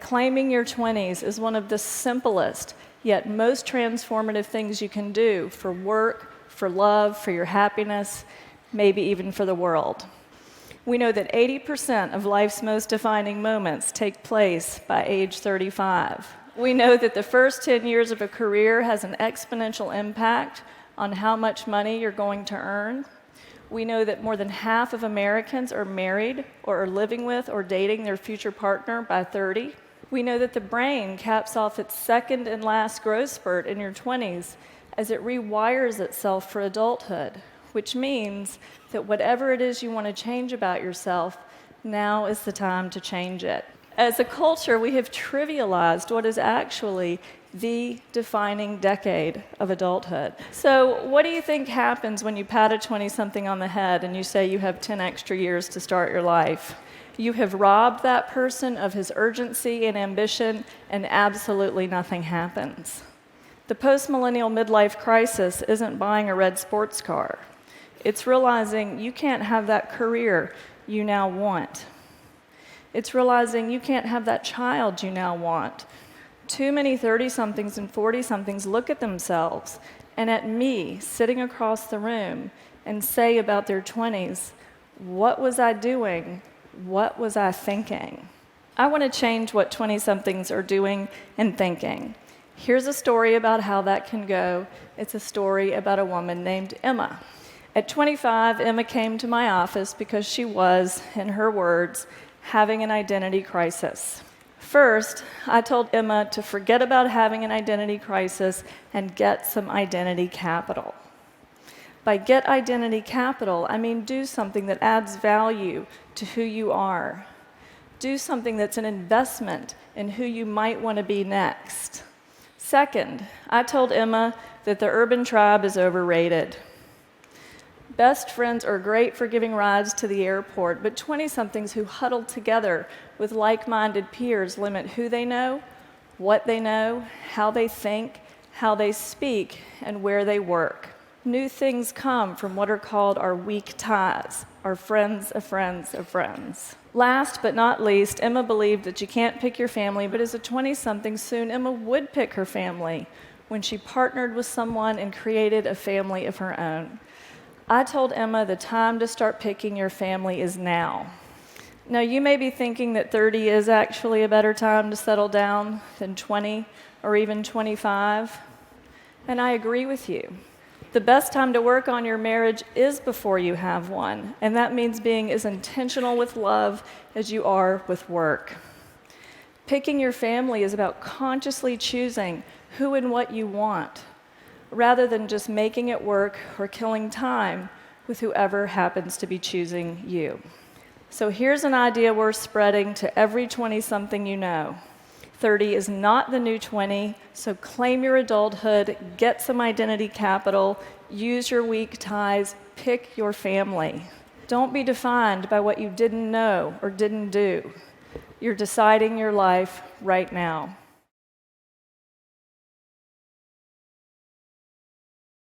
Claiming your 20s is one of the simplest, yet most transformative things you can do for work, for love, for your happiness, maybe even for the world. We know that 80% of life's most defining moments take place by age 35. We know that the first 10 years of a career has an exponential impact on how much money you're going to earn. We know that more than half of Americans are married or are living with or dating their future partner by 30. We know that the brain caps off its second and last growth spurt in your 20s as it rewires itself for adulthood, which means that whatever it is you want to change about yourself, now is the time to change it. As a culture, we have trivialized what is actually the defining decade of adulthood. So what do you think happens when you pat a 20-something on the head and you say you have 10 extra years to start your life? You have robbed that person of his urgency and ambition, and absolutely nothing happens. The post-millennial midlife crisis isn't buying a red sports car. It's realizing you can't have that career you now want. It's realizing you can't have that child you now want. Too many 30-somethings and 40-somethings look at themselves and at me sitting across the room and say about their 20s, what was I doing? What was I thinking? I want to change what 20-somethings are doing and thinking. Here's a story about how that can go. It's a story about a woman named Emma. At 25, Emma came to my office because she was, in her words, having an identity crisis. First, I told Emma to forget about having an identity crisis and get some identity capital. By get identity capital, I mean do something that adds value to who you are. Do something that's an investment in who you might want to be next. Second, I told Emma that the urban tribe is overrated. Best friends are great for giving rides to the airport, but 20-somethings who huddle together with like-minded peers limit who they know, what they know, how they think, how they speak, and where they work. New things come from what are called our weak ties, our friends of friends of friends. Last but not least, Emma believed that you can't pick your family, but as a 20-something, soon Emma would pick her family when she partnered with someone and created a family of her own. I told Emma the time to start picking your family is now. Now, you may be thinking that 30 is actually a better time to settle down than 20 or even 25, and I agree with you. The best time to work on your marriage is before you have one, and that means being as intentional with love as you are with work. Picking your family is about consciously choosing who and what you want, rather than just making it work or killing time with whoever happens to be choosing you. So here's an idea worth spreading to every 20-something you know. 30 is not the new 20, so claim your adulthood, get some identity capital, use your weak ties, pick your family. Don't be defined by what you didn't know or didn't do. You're deciding your life right now.